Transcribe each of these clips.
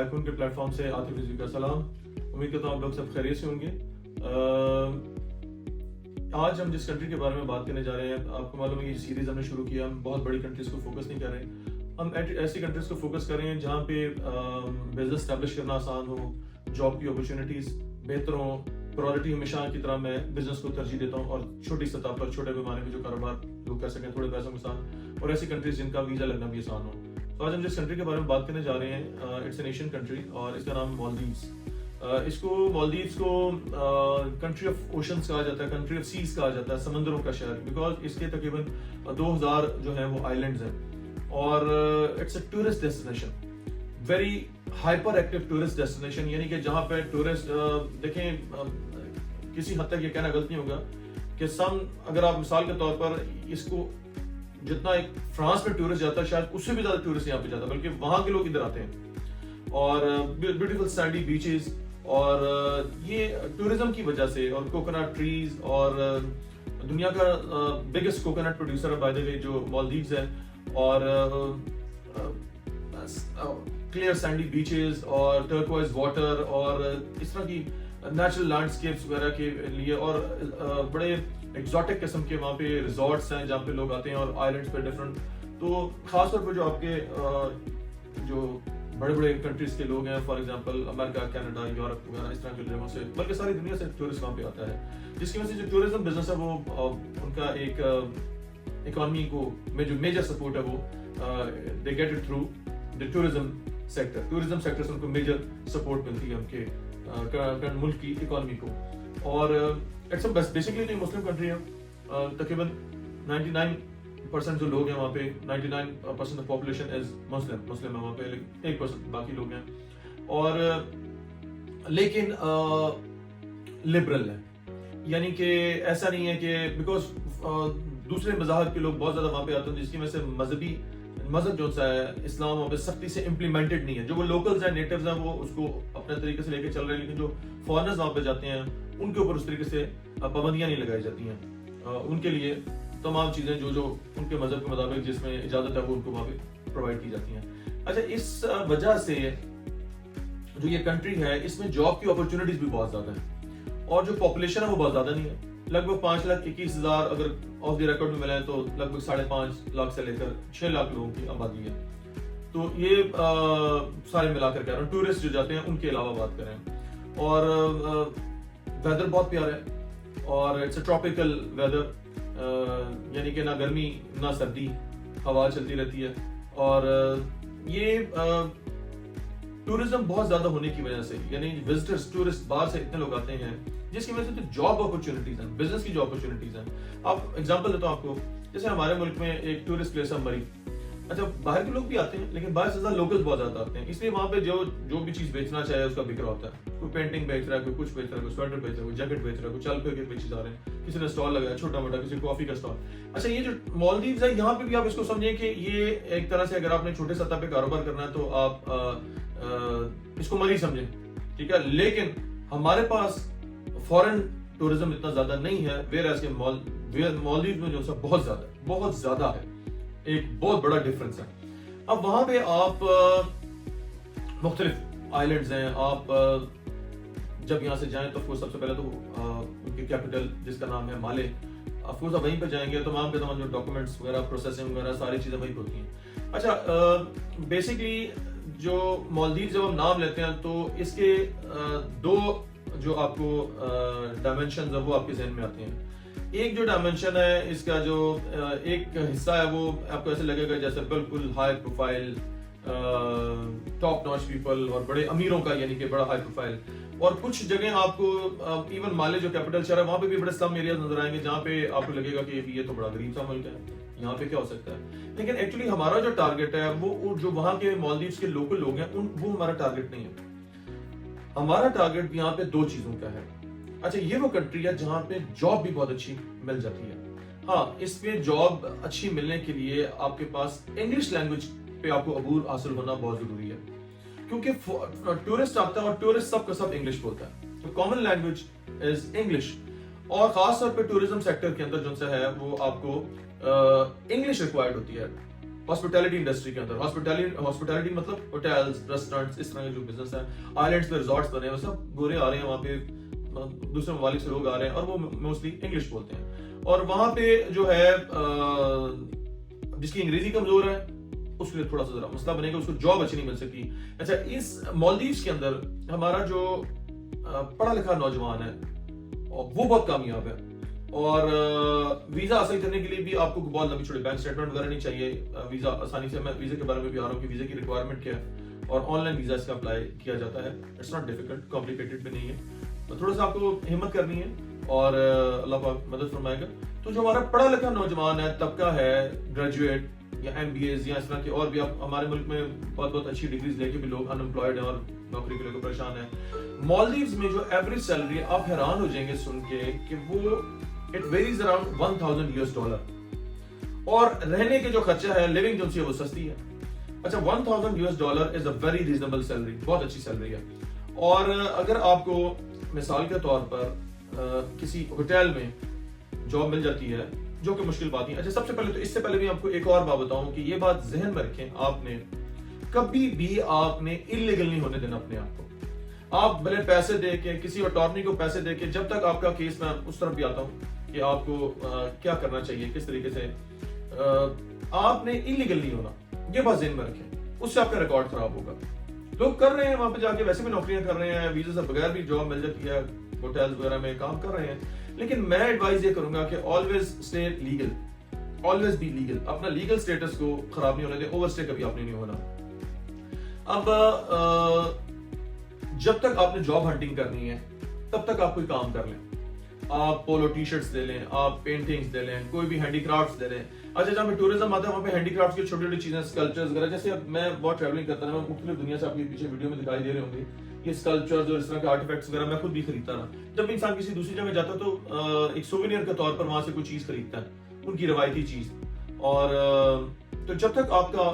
Tycoon के platform से आतिफ रिजवी का सलाम। उम्मीद करता हूँ आप लोग सब खैरियत से होंगे। आज हम जिस कंट्री के बारे में बात करने जा रहे हैं, आपको मालूम है ये सीरीज हमने शुरू किया। हम बहुत बड़ी कंट्रीज को फोकस नहीं कर रहे हैं, हम ऐसी कंट्रीज को फोकस कर रहे हैं जहाँ पे बिजनेस स्टैब्लिश करना आसान हो, जॉब की अपॉर्चुनिटीज बेहतर हो। प्रायोरिटी हमेशा की तरह मैं बिजनेस को तरजीह देता हूँ और छोटी सतह पर छोटे पैमाने पे जो कारोबार लोग कर सकें थोड़े पैसों के साथ, और ऐसी कंट्रीज जिनका वीजा लगना भी आसान हो। तो आज हम जिस कंट्री के बारे में बात करने जा रहे हैं, इट्स एन एशियन कंट्री और इसका नाम मालदीव्स। इसको मालदीव्स को कंट्री ऑफ ओशंस कहा जाता है, कंट्री ऑफ सीज कहा जाता है, समंदरों का शहर, बिकॉज इसके तकरीबन 2000 जो है वो आइलैंड्स हैं और it's a tourist destination, very hyper active tourist destination. यानी कि जहाँ पे टूरिस्ट देखें, किसी हद तक ये कहना गलत नहीं होगा कि अगर आप मिसाल के तौर पर इसको जितना एक फ्रांस में टूरिस्ट जाता है शायद उससे भी ज्यादा टूरिस्ट यहाँ पे जाता है, बल्कि वहां के लोग इधर आते हैं। और ब्यूटीफुल सैंडी बीचेस, और ये टूरिज्म की वजह से, और कोकोनट ट्रीज, और दुनिया का बिगेस्ट कोकोनट प्रोड्यूसर है बाय द वे जो मालदीव्स है, और क्लियर सैंडी बीचेस और टर्कोइज वाटर और इस तरह की नेचुरल लैंडस्केप्स वगैरह के लिए, और बड़े एक्सोटिक किस्म के वहाँ पे रिजॉर्ट्स हैं जहाँ पे लोग आते हैं, और आइलैंड्स पे डिफरेंट। तो खासतौर पर जो आपके जो बड़े बड़े कंट्रीज के लोग हैं, for example America, Canada, Europe वगैरह, इस तरह के जगहों से, बल्कि सारी दुनिया से टूरिस्ट वहाँ पे आता है, जिसकी वजह से जो टूरिज्म बिजनेस है वो उनका एक इकोनॉमी को में जो मेजर सपोर्ट है वो they get it through the tourism sector. Tourism sector से उनको मेजर सपोर्ट मिलती है उनके मुल्क की इकोनॉमी को। और इट्स बेसिकली मुस्लिम कंट्री है, तकरीबन 99% जो लोग हैं वहाँ पे, 99% ऑफ पॉपुलेशन इज मुस्लिम है वहाँ पे, 1% बाकी लोग हैं, और लेकिन लिबरल है। यानी कि ऐसा नहीं है कि बिकॉज दूसरे मज़ाहब के लोग बहुत ज्यादा वहाँ पे आते हैं, जिसकी वजह से मजहब जो सा है इस्लाम वहाँ पे सख्ती से इम्प्लीमेंटेड नहीं है। जो वो लोकल्स हैं, नेटिव्स हैं, वो उसको अपने तरीके से लेके चल रहे हैं, लेकिन जो फॉरेनर्स वहाँ पे जाते हैं उनके ऊपर उस तरीके से पाबंदियां नहीं लगाई जाती हैं। उनके लिए तमाम चीजें जो उनके मजहब के मुताबिक जिसमें इजाजत है वो उनको वहाँ पे प्रोवाइड की जाती हैं। अच्छा, इस वजह से जो ये कंट्री है इसमें जॉब की अपॉर्चुनिटीज भी बहुत ज्यादा है, और जो पॉपुलेशन है वो बहुत ज्यादा नहीं है। लगभग 5,21,000 अगर ऑफ द रिकॉर्ड में मिले तो लगभग 5.5 लाख से लेकर 6 लाख लोगों की आबादी है। तो ये सारे मिलाकर कह रहा हूँ, टूरिस्ट जो जाते हैं उनके अलावा बात करें। और वेदर बहुत प्यारा है, और इट्स अ ट्रॉपिकल वेदर, यानी कि ना गर्मी ना सर्दी, हवा चलती रहती है। और ये टूरिज्म बहुत ज्यादा होने की वजह से, यानी विजिटर्स, टूरिस्ट बाहर से इतने लोग आते हैं, जिसकी वजह से जॉब अपॉर्चुनिटीज हैं, बिजनेस की जॉब अपॉर्चुनिटीज हैं। आप एग्जांपल देता हूँ आपको, जैसे हमारे मुल्क में एक टूरिस्ट प्लेस है मरी। अच्छा, बाहर के लोग भी आते हैं, लेकिन बाहर से ज्यादा लोकल्स बहुत ज्यादा आते हैं, इसलिए वहाँ पे जो भी चीज बेचना चाहे उसका बिक्रा होता है। कोई पेंटिंग बेच रहा है, कोई कुछ बेच रहा है, कोई स्वेटर बेच रहा है, कोई जैकेट बेच रहा है, कोई चल पे बेचे जा रहे हैं, किसी ने स्टॉल लगाया छोटा मोटा, किसी कॉफी का स्टॉल। अच्छा, ये जो मालदीव्स है, यहाँ पे भी आप इसको समझिए कि ये एक तरह से अगर आपने छोटे सतह पे कारोबार करना है तो आप इसको मरी समझें, ठीक है। लेकिन हमारे पास फॉरेन टूरिज्म इतना ज्यादा नहीं है, वेयरएज़ के मालदीव में जो सब बहुत ज्यादा है, एक बहुत बड़ा डिफरेंस है। अब वहां पे आप मुख्तलिफ आइलैंड्स हैं, आप जब यहाँ से जाएं तो सबसे पहले तो उनकी कैपिटल जिसका नाम है माले, ऑफकोर्स आप वहीं पे जाएंगे, तमाम के तमाम जो डॉक्यूमेंट्स वगैरह, प्रोसेसिंग वगैरह सारी चीजें वहीं होती हैं। अच्छा, बेसिकली जो मालदीव जब हम नाम लेते हैं तो इसके दो जो आपको डायमेंशन है वो आपके जहन में आते हैं। एक जो डायमेंशन है इसका, जो एक हिस्सा है वो आपको ऐसे लगेगा जैसे बिल्कुल high profile, top notch people और बड़े अमीरों का, यानी कि बड़ा हाई प्रोफाइल। और कुछ जगह आपको इवन माले जो कैपिटल शहर है वहां पे भी बड़े स्लम एरियाज नजर आएंगे जहाँ पे आपको लगेगा कि ये तो बड़ा गरीब सा मुल्क है, यहाँ पे क्या हो सकता है। लेकिन एक्चुअली हमारा जो टारगेट है वो जो वहाँ के मालदीव्स के लोकल लोग हैं वो हमारा टारगेट नहीं है। हमारा टारगेट यहाँ पे दो चीजों का है। अच्छा, ये वो कंट्री है जहाँ पे जॉब भी बहुत अच्छी मिल जाती है। हाँ, इसमें जॉब अच्छी मिलने के लिए आपके पास इंग्लिश लैंग्वेज पे आपको अबूर हासिल होना बहुत जरूरी है, क्योंकि टूरिस्ट आता है और टूरिस्ट सब का सब इंग्लिश बोलता है, तो कॉमन लैंग्वेज इज इंग्लिश। और खास तौर पे टूरिज्म सेक्टर के अंदर जो है वो आपको इंग्लिश रिक्वायर्ड होती है। हॉस्पिटैलिटी इंडस्ट्री के अंदर, हॉस्पिटैलिटी मतलब होटल्स, रेस्टोरेंट्स, इस तरह के जो बिजनेस है, आइलैंड्स पे रिजॉर्ट्स बने हैं, सब गोरे आ रहे हैं वहाँ पे, दूसरे ममालिक से लोग आ रहे हैं और वो मोस्टली इंग्लिश बोलते हैं। और वहाँ पे जो है जिसकी अंग्रेजी कमजोर है उसके लिए थोड़ा सा जरा मसला बनेगा, उसको जॉब अच्छी नहीं मिल सकी। अच्छा, इस मालदीव्स के अंदर हमारा जो पढ़ा लिखा नौजवान है वो बहुत कामयाब है, और वीजा हासिल करने के लिए भी आपको बहुत लंबी छोटी बैंक स्टेटमेंट वगैरह नहीं चाहिए, वीजा आसानी से, मैं वीजा के बारे में भी आ रहा हूँ कि वीजा की रिक्वायरमेंट क्या है और ऑनलाइन वीजा इसका अप्लाई किया जाता है। इट्स नॉट डिफिकल्ट, कॉम्प्लिकेटेड भी नहीं है, तो थोड़ा सा आपको हिम्मत करनी है और अल्लाह पाक मदद फरमाएगा। तो जो हमारा पढ़ा लिखा नौजवान है, तबका है, ग्रेजुएट या MBAs या इस तरह के और भी, आप हमारे मुल्क में बहुत अच्छी डिग्रीज लेके भी लोग अनएम्प्लॉयड हैं और नौकरी को लेकर परेशान है। मालदीव्स में जो एवरेज सैलरी है, आप हैरान हो जाएंगे सुन के कि वो इट वेरीज अराउंड $1000 और रहने के जो खर्चा है, लिविंग जो है वो सस्ती है। अच्छा, $1000 is a very reasonable salary, बहुत अच्छी सैलरी है। और अगर आपको मिसाल के तौर पर किसी होटल में जॉब मिल जाती है, जो कि मुश्किल बात नहीं है। अच्छा, सबसे पहले तो इससे पहले भी आपको एक और बात बताऊं कि ये बात जहन में रखें, आपने कभी भी आपने इलीगल नहीं होने देना अपने आप को। आप भले पैसे दे के, किसी अटॉर्नी को पैसे दे के, जब तक आपका केस, मैं उस तरफ भी आता हूं कि आपको क्या करना चाहिए, किस तरीके से, आपने इलीगल नहीं होना, ये बात जहन में रखें, उससे आपका रिकॉर्ड खराब होगा। लोग कर रहे हैं वहां पे जाके, वैसे भी नौकरियां कर रहे हैं, वीजा से बगैर भी जॉब मिल जाती है, होटल्स वगैरह में काम कर रहे हैं। लेकिन मैं एडवाइस ये करूंगा कि always stay legal, always be legal, अपना लीगल स्टेटस को खराब नहीं होने दें, ओवरस्टे कभी आपने नहीं होना। अब जब तक आपने जॉब हंटिंग करनी है तब तक आप कोई काम कर लें, आप पोलो टी शर्ट्स दे लें, आप पेंटिंग्स दे लें, कोई भी हैंडीक्राफ्ट्स दे लें। अच्छा, जहाँ पे टूरिज्म आता है वहाँ पे हैंडीक्राफ्ट्स की छोटी छोटी चीजें, स्कल्पचर्स वगैरह, जैसे अब मैं बहुत ट्रैवलिंग करता था, मैं मुख्तलिफ दुनिया से आपके पीछे वीडियो में दिखाई दे रहे होंगे, ये स्कल्पचर्स और इस तरह के आर्टिफैक्ट्स वगैरह मैं खुद भी खरीदता था। जब इंसान किसी दूसरी जगह जाता तो एक सोवेनियर के तौर पर वहां से कोई चीज खरीदता है, उनकी रवायती चीज। और तो जब तक आपका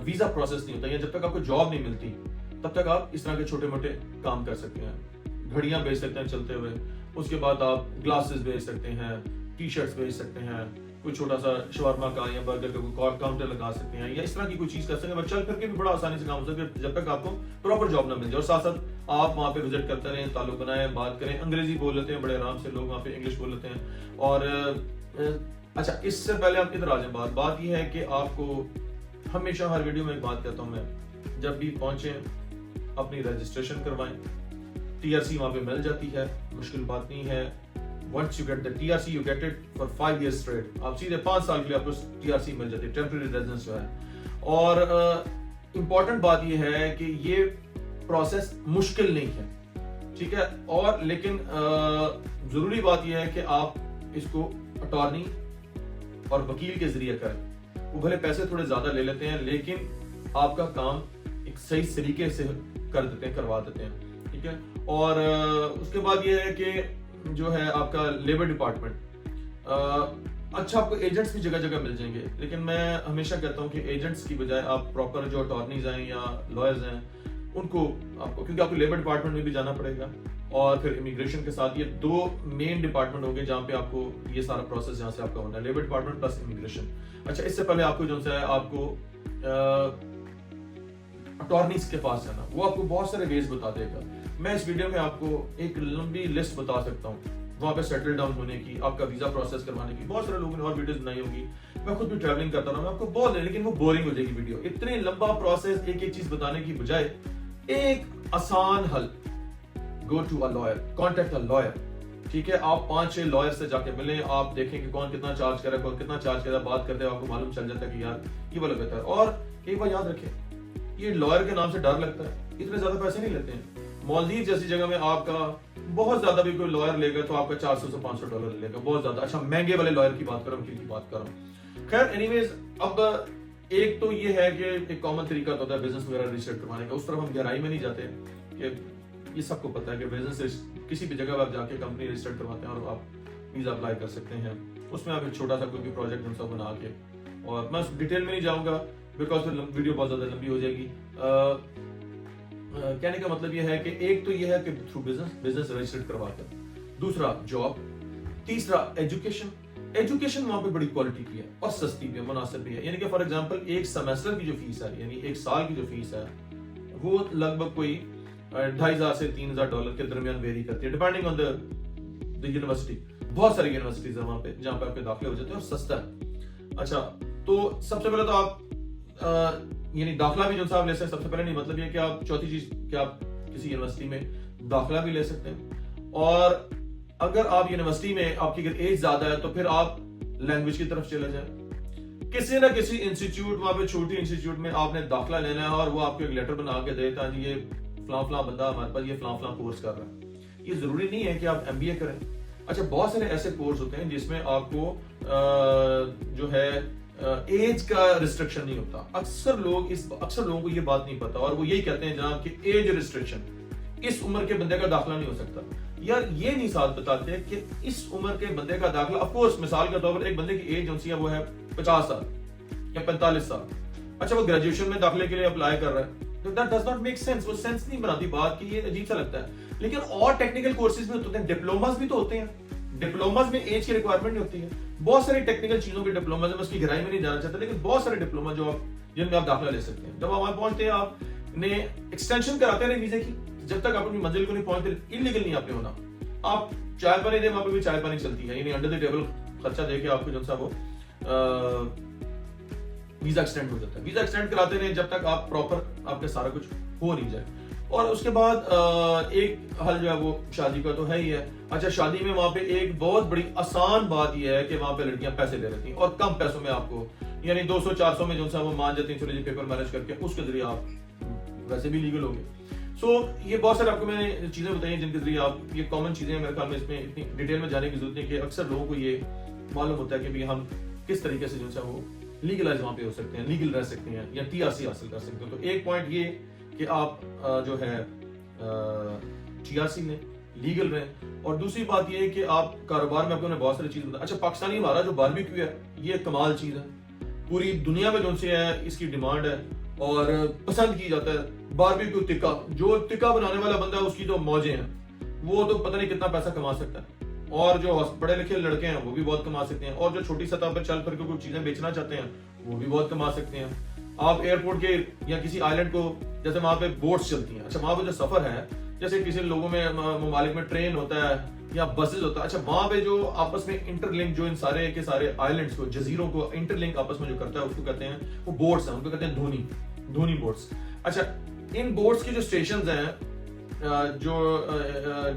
वीजा प्रोसेस नहीं होता या जब तक आपको जॉब नहीं मिलती, तब तक आप इस तरह के छोटे मोटे काम कर सकते हैं। घड़ियां बेच सकते हैं चलते हुए, उसके बाद आप ग्लासेस बेच सकते हैं, टी शर्ट्स बेच सकते हैं, कोई छोटा सा शवरमा का या बर्गर का कोई काउंटर लगा सकते हैं, या इस तरह की कोई चीज कर सकते हैं। चल करके भी बड़ा आसानी से काम हो सकता है जब तक आपको प्रॉपर जॉब ना मिल जाए। और साथ साथ आप वहाँ पे विजिट करते रहें, ताल्लुक बनाएं, बात करें, अंग्रेजी बोल लेते हैं बड़े आराम से लोग वहाँ पे, इंग्लिश बोल लेते हैं। और अच्छा, इससे पहले आप इधर आ जाए, बात यह है कि आपको हमेशा हर वीडियो में एक बात कहता हूँ मैं, जब भी पहुंचे अपनी रजिस्ट्रेशन करवाएं, TRC वहां पे मिल जाती है, मुश्किल बात नहीं है। Once you get the TRC, you get it for 5 years straight, आप सीधे 5 साल के लिए आपको TRC मिल जाती है, टेम्परेरी रेजिडेंस जो है। और इम्पोर्टेंट बात यह है कि ये प्रोसेस मुश्किल नहीं है, ठीक है। और लेकिन जरूरी बात यह है कि आप इसको अटॉर्नी और वकील के जरिए करें। वो भले पैसे थोड़े ज्यादा ले लेते हैं, लेकिन आपका काम एक सही तरीके से कर देते हैं, करवा देते हैं, ठीक है। और उसके बाद ये है कि जो है आपका लेबर डिपार्टमेंट, अच्छा आपको एजेंट्स भी जगह जगह मिल जाएंगे, लेकिन मैं हमेशा कहता हूँ कि एजेंट्स की बजाय आप प्रॉपर जो अटॉर्नीज हैं या लॉयर्स हैं उनको आपको, क्योंकि आपको लेबर डिपार्टमेंट में भी जाना पड़ेगा और फिर इमिग्रेशन के साथ, ये 2 मेन डिपार्टमेंट होंगे जहाँ पे आपको ये सारा प्रोसेस जहाँ से आपका होना है, लेबर डिपार्टमेंट प्लस इमिग्रेशन। अच्छा, इससे पहले आपको जो है आपको अटॉर्नीज के पास जाना, वो आपको बहुत सारे वेज बता देगा। मैं इस वीडियो में आपको एक लंबी लिस्ट बता सकता हूँ वहां पे सेटल डाउन होने की, आपका वीजा प्रोसेस करवाने की। बहुत सारे लोगों ने और वीडियोस बनाई होगी, मैं खुद भी ट्रैवलिंग करता रहा, मैं आपको बहुत है, लेकिन वो बोरिंग हो जाएगी वीडियो। इतने लंबा प्रोसेस एक एक चीज बताने की बजाय एक आसान हल, go to a lawyer, contact a lawyer, ठीक है। आप 5-6 लॉयर से जाके मिले, आप देखें कि कौन कितना चार्ज कर रहा है, कौन कितना चार्ज कर रहा है, बात करते हैं आपको मालूम चल जाता है कि यार ये वाला बेहतर है। और एक बार याद रखें, ये लॉयर के नाम से डर लगता है, इतने ज्यादा पैसे नहीं लेते हैं। मालदीव जैसी जगह में आपका बहुत ज्यादा भी कोई लॉयर लेगा तो आपका $400 से $500 लेगा, बहुत ज्यादा। अच्छा, महंगे वाले लॉयर की बात कर रहा हूँ, की बात कर रहा हूँ। खैर एनीवेज, अब एक तो ये है कि एक कॉमन तरीका होता है बिजनेस वगैरह रजिस्टर करवाने का, उस तरफ हम गहराई में नहीं जाते कि ये सबको पता है कि बिजनेस किसी भी जगह आप जाके कंपनी रजिस्टर करवाते हैं और आप वीजा अप्लाई कर सकते हैं। उसमें आप एक छोटा सा कोई भी प्रोजेक्ट हम सब बना के, और मैं डिटेल में नहीं जाऊंगा बिकॉज फिर वीडियो बहुत ज्यादा लंबी हो जाएगी। कहने का मतलब यह है कि एक तो यह है कि थ्रू बिजनेस रजिस्टर करवाकर, दूसरा जॉब, तीसरा एजुकेशन, ایجوکیشن وہاں پہ بڑی کوالٹی کی ہے اور سستی بھی ہے, مناسب بھی ہے. یعنی کہ فار ایگزامپل ایک سیمسٹر کی جو فیس ہے, یعنی ایک سال کی جو فیس ہے, وہ لگ بھگ کوئی $2,500 سے $3,000 کے درمیان ویری کرتی ہے, ڈیپینڈنگ آن دا یونیورسٹی. بہت ساری یونیورسٹیز ہیں وہاں پہ جہاں پہ آپ کے داخلے ہو جاتے ہیں اور سستا ہے. اچھا, تو سب سے پہلے تو آپ یعنی داخلہ بھی جو صاحب لے سکتے ہیں. سب سے پہلے نہیں, مطلب یہ کہ آپ چوتھی چیز کہ آپ کسی یونیورسٹی میں داخلہ بھی لے سکتے ہیں, اور اگر آپ یونیورسٹی میں آپ کی اگر ایج زیادہ ہے تو پھر آپ لینگویج کی طرف چلے جائیں. کسی نہ کسی انسٹیٹیوٹ, وہاں پہ چھوٹی انسٹیٹیوٹ میں آپ نے داخلہ لینا ہے اور وہ آپ کو ایک لیٹر بنا کے دیتا ہے, یہ فلاں فلاں بندہ ہمارے پاس یہ فلاں فلاں کورس کر رہا ہے. یہ ضروری نہیں ہے کہ آپ ایم بی اے کریں. اچھا, بہت سارے ایسے کورس ہوتے ہیں جس میں آپ کو جو ہے ایج کا ریسٹرکشن نہیں ہوتا. اکثر لوگوں کو یہ بات نہیں پتا, اور وہ یہی کہتے ہیں جناب کہ ایج ریسٹرکشن, اس عمر کے بندے کا داخلہ نہیں ہو سکتا. یار یہ نہیں ساتھ بتاتے کہ اس عمر کے بندے کا داخلہ, آف کورس مثال کے طور پر ایک بندے کی ایج جو سی ہے وہ ہے 50 سال یا 45 سال. اچھا, وہ گریجویشن میں داخلے کے لیے اپلائی کر رہا ہے, تو that does not make sense. وہ سینس نہیں بناتی بات, کہ یہ عجیب سا لگتا ہے. لیکن اور ٹیکنیکل کورسز بھی ہوتے ہیں, ڈپلوماز بھی تو ہوتے ہیں. ڈپلوماز میں ایج کی ریکوائرمنٹ نہیں ہوتی ہے. بہت ساری ٹیکنیکل چیزوں کے ڈپلوماز میں اس کی گہرائی میں نہیں جانا چاہتا, لیکن بہت سارے ڈپلوما جو آپ جن میں آپ داخلہ لے سکتے ہیں. جب آپ وہاں پہنچتے ہیں, آپ نے ایکسٹینشن کراتے ہیں ویزے کی, جب تک آپ اپنی منزل کو نہیں پہنچتے انلیگل نہیں آپ نے ہونا. آپ چائے پانی دیں, وہاں پہ بھی چائے پانی چلتی ہے, یعنی انڈر دی ٹیبل خرچہ دے کے آپ کو جو سا وہ ویزا ایکسٹینڈ ہو جاتا ہے. ویزا ایکسٹینڈ کراتے رہیں جب تک آپ پراپر آپ کے سارا کچھ ہو نہیں جائے. اور اس کے بعد ایک حل جو ہے وہ شادی کا تو ہے ہی ہے. اچھا, شادی میں وہاں پہ ایک بہت بڑی آسان بات یہ ہے کہ وہاں پہ لڑکیاں پیسے دے رہتی ہیں, اور کم پیسوں میں آپ کو, یعنی 200-400 میں جو سا وہ مان جاتی ہیں, چلو جی پیپر میرج کر کے اس کے ذریعے آپ ویسے بھی لیگل ہو گئے. سو یہ بہت سارے آپ کو میں نے چیزیں بتائی ہیں جن کے ذریعے آپ, یہ کامن چیزیں ہیں میرے خیال میں, اس میں اتنی ڈیٹیل میں جانے کی ضرورت نہیں کہ اکثر لوگوں کو یہ معلوم ہوتا ہے کہ ہم کس طریقے سے جو سا وہ لیگلائز وہاں پہ ہو سکتے ہیں, لیگل رہ سکتے ہیں یا ٹی آر سی حاصل کر سکتے ہیں. تو ایک پوائنٹ یہ کہ آپ جو ہے ٹی آر سی لیں, لیگل رہیں. اور دوسری بات یہ ہے کہ آپ کاروبار میں آپ کو بہت ساری چیزیں بتائیں. اچھا, پاکستانی ہمارا جو باربیکیو ہے یہ کمال چیز ہے, پوری دنیا میں جو سے ہے اس کی ڈیمانڈ ہے اور پسند کی جاتا ہے. باربیکیو ٹکا, جو ٹکا بنانے والا بندہ ہے اس کی تو موجیں ہیں, وہ تو پتہ نہیں کتنا پیسہ کما سکتا ہے. اور جو پڑھے لکھے لڑکے ہیں وہ بھی بہت کما سکتے ہیں, اور جو چھوٹی سطح پر چل پھر کے کچھ چیزیں بیچنا چاہتے ہیں وہ بھی بہت کما سکتے ہیں. آپ ایئرپورٹ کے یا کسی آئی لینڈ کو, جیسے وہاں پہ بوٹس چلتی ہیں, اچھا وہاں پہ جو سفر ہے, جیسے کسی لوگوں میں ممالک میں ٹرین ہوتا ہے یا بسز ہوتا ہے, اچھا وہاں پہ جو آپس میں انٹر لنک, جو ان سارے کے سارے آئی لینڈس کو, جزیروں کو انٹر لنک آپس میں جو کرتا ہے اس کو کہتے ہیں وہ بوٹس ہیں, ان کو کہتے ہیں دھونی بوٹس. اچھا, ان بوٹس کے جو اسٹیشنز ہیں, جو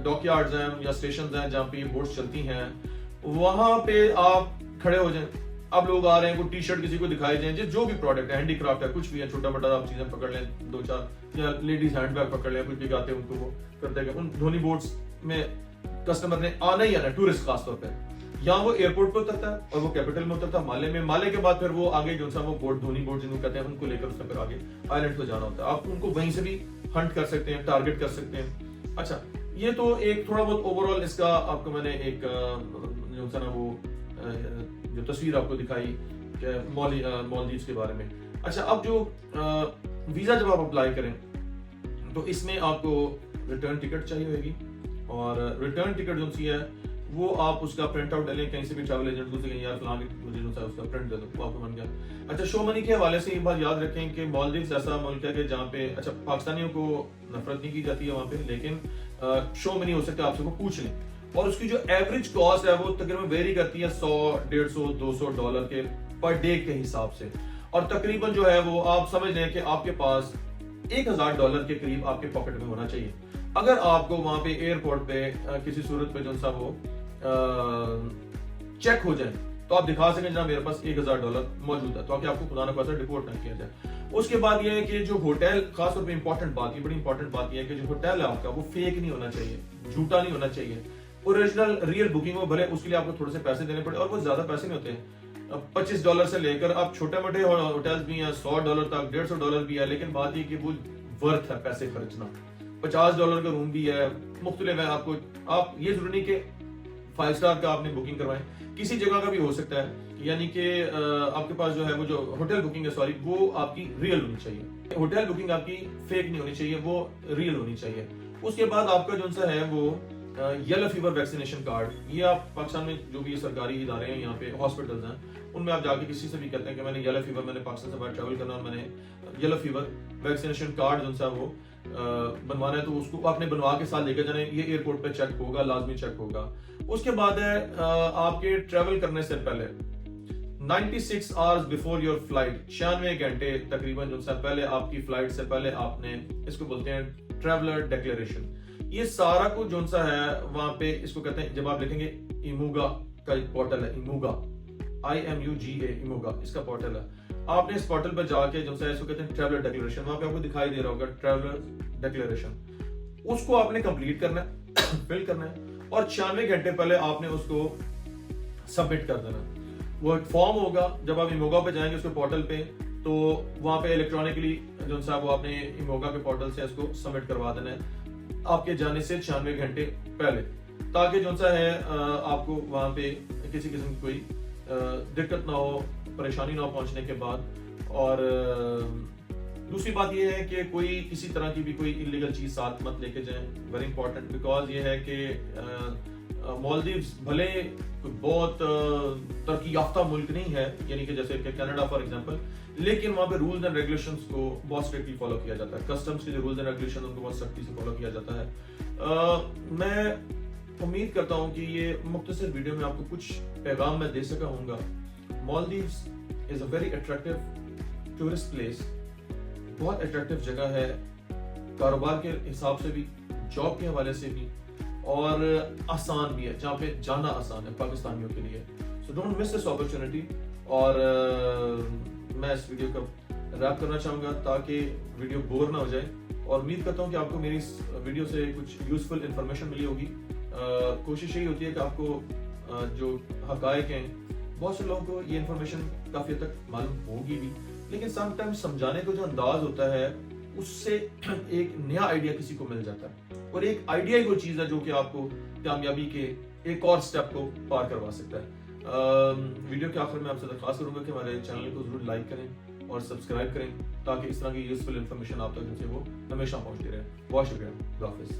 ڈاک یارڈز ہیں یا اسٹیشنز ہیں جہاں پہ یہ بوٹس چلتی ہیں, وہاں پہ آپ کھڑے ہو جائیں. اب لوگ آ رہے ہیں, کوئی ٹی شرٹ کسی کو دکھائی جائیں, جو بھی پروڈکٹ ہے, ہینڈی کرافٹ ہے, کچھ بھی ہے, چھوٹا موٹا آپ چیزیں پکڑ لیں, 2-4 یا لیڈیز ہینڈ بیگ پکڑ لیں, کچھ بھی کہتے ہیں ان کو وہ کرتے ہیں. ان دھونی بوٹس میں کسٹمر نے آنا ہی آنا, ٹورسٹ خاص طور پہ, یہاں وہ ایئرپورٹ پہ اترتا ہے اور وہ کیپٹل میں اترتا ہے مالے میں. مالے کے بعد پھر وہ آگے جو سا وہ بوٹ, دھونی بوٹ جن کو کہتے ہیں, ان کو لے کر اس سے پھر آگے آئی لینڈ کو جانا ہوتا ہے. آپ ان کو وہیں سے بھی ہنٹ کر سکتے ہیں, ٹارگٹ کر سکتے ہیں. اچھا, یہ تو ایک تھوڑا بہت اوور آل اس کا آپ کو میں نے ایک جو سا نا وہ جو تصویر آپ کو دکھائی مالدیوز کے بارے میں. اچھا, اب جو ویزا جب آپ اپلائی کریں تو اس میں آپ کو ریٹرن ٹکٹ چاہیے ہوگی, اور ریٹرن ٹکٹ جو سی ہے وہ آپ اس کا پرنٹ آؤٹ لے لیں کہیں سے بھی, ٹریول ایجنٹ کو سے کہیں یار فلاں مجھے جو ہے اس کا پرنٹ دے دو, وہ آپ کو بن گیا. اچھا, شو منی کے حوالے سے یہ بات یاد رکھیں کہ مالدیوز ایسا ملک ہے کہ جہاں پہ, اچھا پاکستانیوں کو نفرت نہیں کی جاتی ہے وہاں پہ, لیکن شو منی ہو سکتا ہے آپ سے کو پوچھ لیں, اور اس کی جو ایوریج کاسٹ ہے وہ تقریباً ویری کرتی ہے $100-150-200 کے پر ڈے کے حساب سے. اور تقریباً جو ہے وہ آپ سمجھ لیں کہ آپ کے پاس $1,000 کے قریب آپ کے پاکٹ میں ہونا چاہیے. اگر آپ کو وہاں پہ ایئرپورٹ پہ کسی صورت پہ جو سا وہ چیک ہو جائے تو آپ دکھا سکیں جناب میرے پاس $1,000 موجود ہے, تاکہ آپ کو خدا نہ خواستہ ڈپورٹ نہ کیا جائے. اس کے بعد یہ ہے کہ جو ہوٹل, خاص طور پہ امپورٹنٹ بات, یہ بڑی امپورٹنٹ بات یہ ہے کہ جو ہوٹل ہے آپ کا وہ فیک نہیں ہونا چاہیے, جھوٹا نہیں ہونا چاہیے, اوریجنل ریئل بکنگ ہو. بھلے اس کے لیے آپ کو تھوڑے سے پیسے دینے پڑے, اور وہ زیادہ پیسے نہیں ہوتے ہیں, $25 سے لے کر اب چھوٹے موٹے ہوٹلز بھی ہیں $100 تک, $150 بھی ہے, لیکن بات یہ کہ وہ ورتھ ہے پیسے خرچنا. $50 کا روم بھی ہے, مختلف ہے. آپ یہ ضروری نہیں کہ 5 اسٹار کا آپ نے بکنگ کروائیں, کسی جگہ کا بھی ہو سکتا ہے. یعنی کہ آپ کے پاس جو ہے وہ جو ہوٹل بکنگ ہے, سوری, وہ آپ کی ریئل ہونی چاہیے. ہوٹل بکنگ آپ کی فیک نہیں ہونی چاہیے, وہ ریئل ہونی چاہیے. اس کے بعد آپ کا جو سا ہے وہ येलो फीवर वैक्सीनेशन कार्ड, ये आप पाकिस्तान में जो भी सरकारी इदारे हैं यहाँ पे हॉस्पिटल्स हैं उनमें आप जाके किसी से भी कहते हैं कि मैंने येलो फीवर, मैंने पाकिस्तान से बाहर ट्रैवल करना और मैंने येलो फीवर वैक्सीनेशन कार्ड जो सा वो बनवाना है, तो उसको आपने बनवा के साथ लेकर जाना है। ये एयरपोर्ट पे चेक होगा, लाजमी चेक होगा। उसके बाद है आपके ट्रैवल करने से पहले 96 आवर्स बिफोर योर फ्लाइट, 96 घंटे तकरीबन जो सा पहले आपकी फ्लाइट से पहले आपने, इसको बोलते हैं ट्रैवलर डिक्लेरेशन। ये सारा कुछ जो सा है वहां पे इसको कहते हैं, जब आप लिखेंगे इमूगा का पोर्टल है, इमूगा IMUGA, इमूगा इसका पोर्टल है, आपने इस पोर्टल पर जाके जो सा इसको कहते हैं ट्रैवलर डिक्लेरेशन, वहां पे आपको दिखाई दे रहा होगा ट्रैवलर डिक्लेरेशन, उसको आपने कंप्लीट करना है, फिल करना है और 96 घंटे पहले आपने उसको सबमिट कर देना। वो एक फॉर्म होगा, जब आप इमोगा पे जाएंगे उसके पोर्टल पे, तो वहां पे इलेक्ट्रॉनिकली जो सा वो आपने इमोगा के पोर्टल से इसको सबमिट करवा देना है आपके जाने से 96 घंटे पहले, ताकि जो सा है आपको वहां पे किसी किस्म की कोई दिक्कत ना हो, परेशानी ना हो पहुंचने के बाद। और दूसरी बात ये है कि कोई किसी तरह की भी कोई इलीगल चीज साथ मत लेके जाएं, वेरी इंपॉर्टेंट, बिकॉज ये है कि मालदीव्स भले बहुत तरक्की याफ्ता मुल्क नहीं है, यानी कि जैसे कि कनाडा फॉर एग्जांपल, लेकिन वहाँ पे रूल्स एंड रेगुलेशंस को बहुत स्ट्रिक्टली फॉलो किया जाता है। कस्टम्स के जो रूल्स एंड रेगुलेशन उनको बहुत सख्ती से फॉलो किया जाता है। मैं उम्मीद करता हूँ कि ये मुख्तसर वीडियो में आपको कुछ पैगाम मैं दे सका हूँगा। Maldives is a very attractive tourist place, बहुत अट्रैक्टिव जगह है, कारोबार के हिसाब से भी, जॉब के हवाले से भी, और आसान भी है, जहाँ पे जाना आसान है पाकिस्तानियों के लिए। So don't miss this opportunity. और मैं इस वीडियो को रैप करना चाहूँगा ताकि वीडियो बोर ना हो जाए, और उम्मीद करता हूँ कि आपको मेरी इस वीडियो से कुछ यूजफुल इंफॉर्मेशन मिली होगी। कोशिश यही होती है कि आपको जो हकायक हैं, बहुत से लोगों को ये इंफॉर्मेशन काफ़ी हद तक मालूम होगी भी, लेकिन समटाइम्स समझाने का जो अंदाज होता है उससे एक नया आइडिया किसी को मिल जाता है, और एक आइडिया ही वो चीज़ है जो कि आपको कामयाबी के एक और स्टेप को पार करवा सकता है। वीडियो के आखिर में आपसे दरख्वास्त करूंगा कि हमारे चैनल को जरूर लाइक करें और सब्सक्राइब करें, ताकि इस तरह की यूजफुल इंफॉर्मेशन आप तक जो है वो हमेशा पहुंचती रहे। बहुत शुक्रिया, खुदा हाफिज़।